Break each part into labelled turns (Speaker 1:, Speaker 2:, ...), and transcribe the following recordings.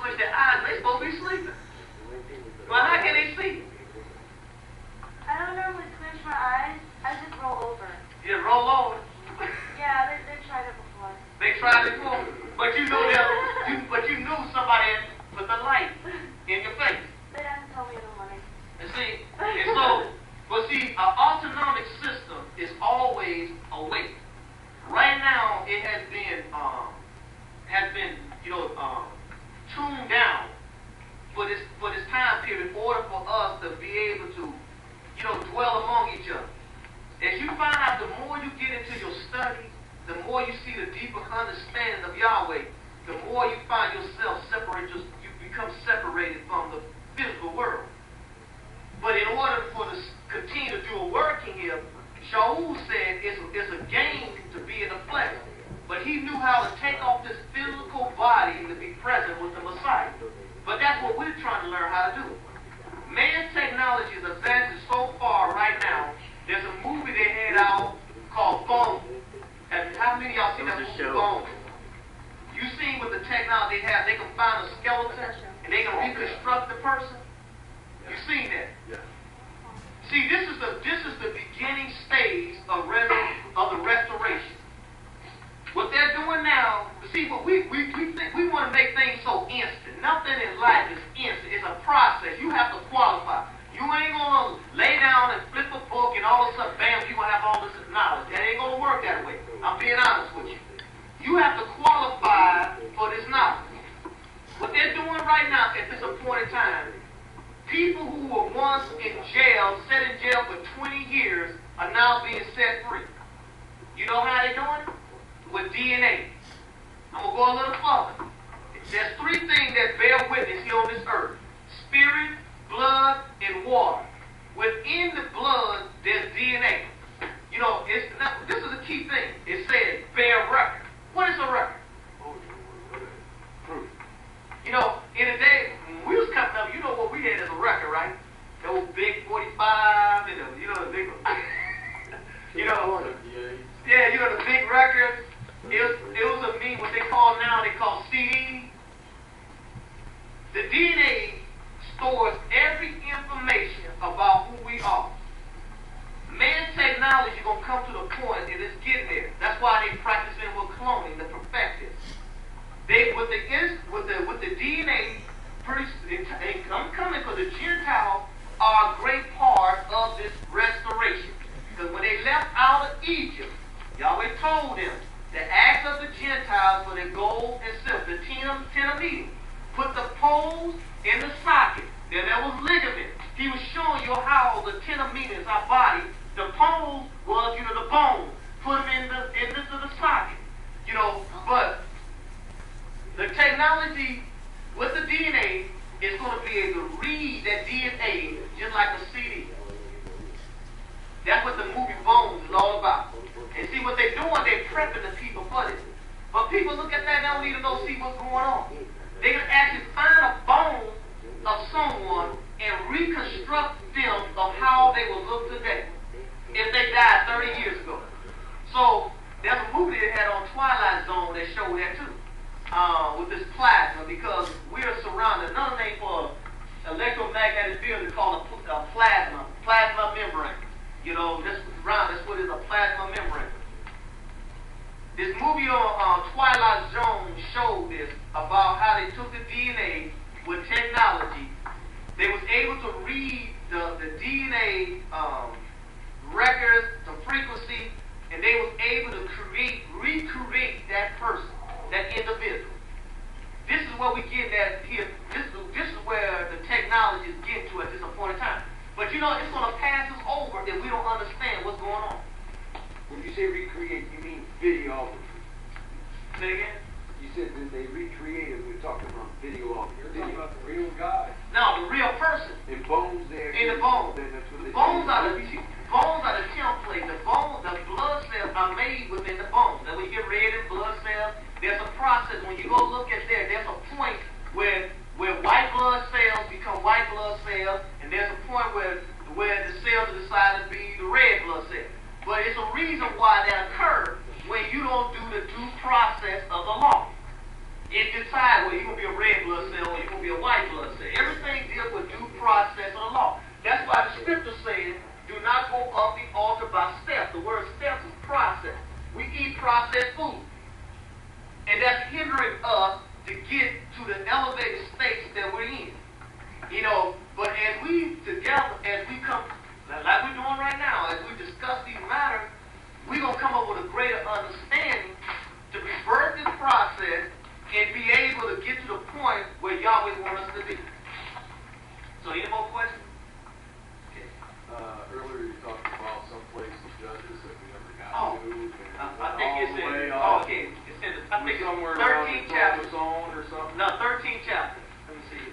Speaker 1: squish their eyes. They supposed to be sleeping. Well, how can they see?
Speaker 2: I don't normally squish my eyes. I just roll over.
Speaker 1: You roll over.
Speaker 2: Yeah, they tried it before.
Speaker 1: They tried it before, but you know that. But you knew somebody had put the light in your face.
Speaker 2: They didn't tell me the money.
Speaker 1: And see, and so, but see, an autonomic system is always awake. Right now, it has been, tuned down for this time period in order for us to be able to, dwell among each other. As you find out, the more you get into your studies, the more you see the deeper understanding of Yahweh, the more you find yourself you become separated from the physical world. But in order for us to continue to do a work in here, Shaul said it's a gain to be in the flesh. But he knew how to take off this physical body and to be present with the Messiah. But that's what we're trying to learn how to do. Man's technology is advancing so far right now. There's a movie they had out called Bone. How many of y'all seen that movie, Bone? You seen with the technology they have, they can find a skeleton and they can reconstruct the person? You seen that?
Speaker 3: Yeah.
Speaker 1: See, this is the beginning stage of the restoration. What they're doing now, see, what we think we want to make things so instant. Nothing in life is instant. It's a process. You have to qualify. You ain't gonna lay down and flip a book and all of a sudden, bam, you're gonna have all this knowledge. That ain't gonna work that way. I'm being honest with you. You have to qualify for this knowledge. What they're doing right now at this appointed time, people who were once in jail, set in jail for 20 years, are now being set free. You know how they're doing it? With DNA. I'm going to go a little further. There's three things that bear witness here on this earth. Spirit, blood, and water. Within the blood, there's DNA. This is a key thing. It says bear record. What is a record? Proof. In the day, when we was coming up, you know what we had as a record, right? The old big 45, the big one. The big record. It was what they call CD. The DNA stores every information about who we are. Man's technology is going to come to the point and it's getting there. That's why they practicing with cloning to perfect it. With the DNA, I'm coming because the Gentiles are a great part of this restoration. Because when they left out of Egypt, Yahweh told them to ask of the Gentiles for their gold and silver, the tenomedium. Put the poles in the socket. Then there was ligament. He was showing you how the tenomedium, our body, the poles was, the bone. Put them into the socket. But the technology with the DNA is going to be able to read that DNA just like a CD. That's what the movie Bones is all about. And see what they're doing, they're prepping the people for this. But people look at that and don't even see what's going on. They can actually find a bone of someone and reconstruct them of how they will look today if they died 30 years ago. So there's a movie they had on Twilight Zone that showed that too. With this plasma, because we're surrounded. Another name for electromagnetic field is called a plasma membrane. That's what is a plasma membrane. This movie on Twilight Zone showed this about how they took the DNA with technology. They was able to read the DNA records, the frequency, and they was able to recreate that person, that individual. This is what we get at here. This is where the technology is getting to at this appointed time. But it's going to pass us over if we don't understand what's going on.
Speaker 3: When you say recreate, you mean videography.
Speaker 1: Say again?
Speaker 3: You said that they recreated, we're talking about videography.
Speaker 4: You're talking about the real guy.
Speaker 1: No, the real person.
Speaker 3: In bones there.
Speaker 1: In the bones.
Speaker 3: That's what they
Speaker 1: Bones are the template. The blood cells are made within the bones. And when you get red in blood cells, there's a process. When you go look at there's a point where white blood cells become white blood cells, and there's a point where the cells decide to be the red blood cells. But it's a reason why that occurs when you don't do the due process of the law. It decides whether you're going to be a red blood cell or to be a white blood cell. Everything deals with due process of the law. That's why the scripture says, do not go up the altar by steps. The word steps is process. We eat processed food. And that's hindering us to get to the elevated states that we're in. You know, but as we together, as we come, like we're doing right now, as we discuss these matters, we're going to come up with a greater understanding to reverse this process and be able to get to the point where Yahweh wants us to be. So, any more questions? Okay.
Speaker 4: Earlier you talked about some places judges that we never got to.
Speaker 1: I think it's in, okay. It's in, I think it's
Speaker 4: somewhere
Speaker 1: 13 chapters.
Speaker 4: Zone or something.
Speaker 1: No, 13 chapters. Let me see.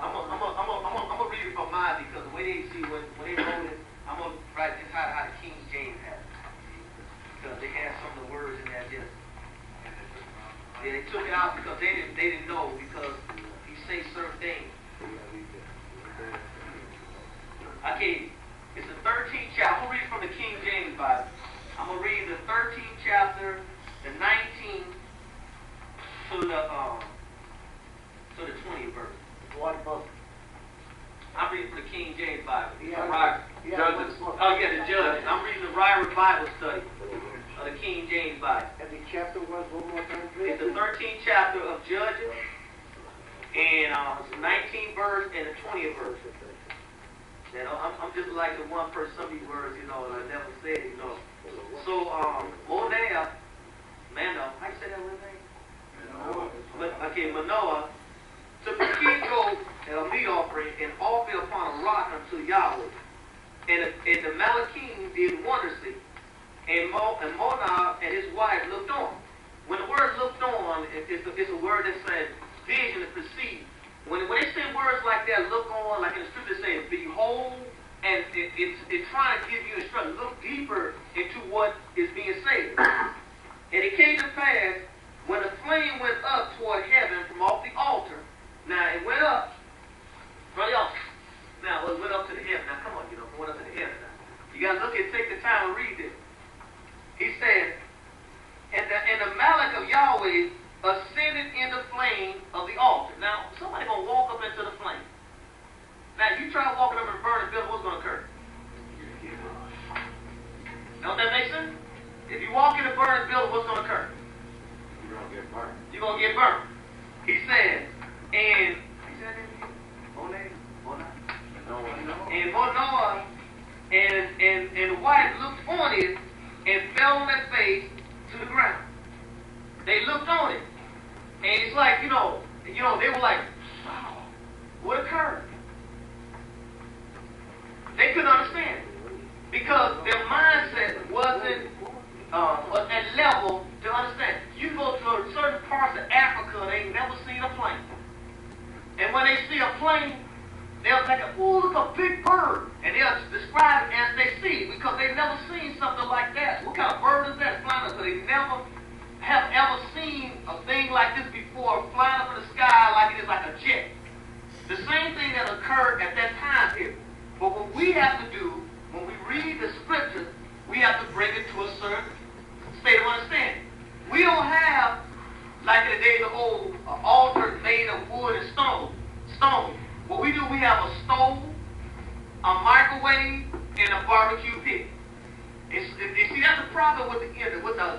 Speaker 1: I'm gonna read it from mine because the way they see when they wrote it, I'm gonna write this how the King James has it. Because they had some of the words in there just they took it out because they didn't know because he says certain things. Okay, it's the 13th chapter. I'm gonna read from the King James Bible. I'm gonna read the 13th chapter, the 19th to the 20th verse.
Speaker 3: What book?
Speaker 1: I'm reading from the King James Bible.
Speaker 4: Judges.
Speaker 1: Oh yeah, the Judges. I'm reading the Ryrie Bible study of the King James Bible.
Speaker 3: And the chapter was one more time, please?
Speaker 1: It's the 13th chapter of Judges, and it's the 19th verse and the 20th verse. You know, I'm just like the one person, some of these words, you know, I never said, you know. So, Monea, Manoah, how you say that word name? Okay, Manoah took a kid goat and a meat offering and offered upon a rock unto Yahweh. And the Malachim did wondrously. And Monah and his wife looked on. When the word looked on, it's a word that says vision to perceive. When they say words like that, look on, like in the scripture says, behold, and it's trying to give you instruction. Look deeper into what is being said. And it came to pass, when the flame went up toward heaven from off the altar, now it went up from the altar. Now it went up to the heaven. Now come on, it went up to the heaven now. You got to look and take the time to read this. He said, and the Malach of Yahweh ascended in the flame of the altar. Now, somebody going to walk up into the flame. Now, you try walking up and burning building, what's going to occur? Don't that make sense? If you walk in a burning building, what's going to occur?
Speaker 3: You're going to get burned.
Speaker 1: You're going to get burned. He said, and Manoah and the wife looked on it and fell on their face to the ground. They looked on it. And it's like, they were like, wow, what occurred? They couldn't understand it. Because their mindset wasn't at level to understand. You go to certain parts of Africa, they ain't never seen a plane. And when they see a plane, they'll think, oh, look, a big bird. And they'll describe it as they see it because they've never seen something like that. What kind of bird is that flying? So they never have ever seen a thing like this before, flying up in the sky like it is like a jet. The same thing that occurred at that time period. But what we have to do, when we read the scriptures, we have to bring it to a certain state of understanding. We don't have, like in the days of old, an altar made of wood and stone. What we do, we have a stove, a microwave, and a barbecue pit. You see, that's the problem with the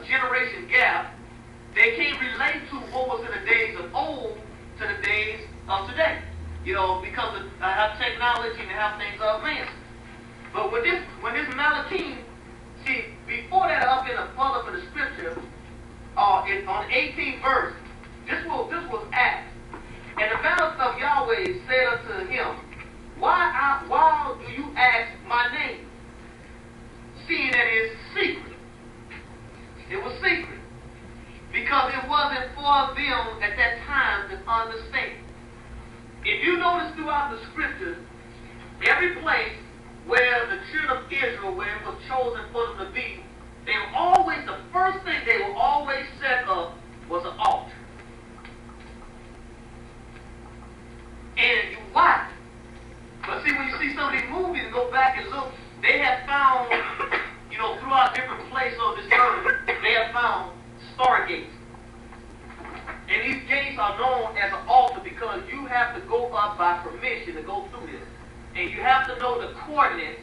Speaker 1: generation gap. They can't relate to what was in the days of old to the days of today. Because of how technology and how things are advanced. But when this Malachim, see, before that, up in the further for the scripture, on the 18th verse, this was Acts. And the Malach of Yahweh said unto him, Why do you ask my name? Seeing that it's secret. It was secret. Because it wasn't for them at that time to understand. If you notice throughout the scriptures, every place where the children of Israel, where it was chosen for them to be, the first thing they will always set up was an altar. And you watch. But see, when you see some of these movies and go back and look, they have found, throughout different places on this earth, they have found stargates. And these gates are known as an altar because you have to go up by permission to go through this. And you have to know the coordinates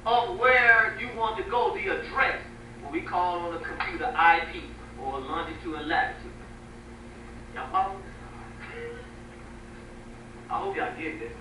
Speaker 1: of where you want to go, the address, what we call on the computer IP, or longitude and latitude. Y'all follow? I hope y'all get this.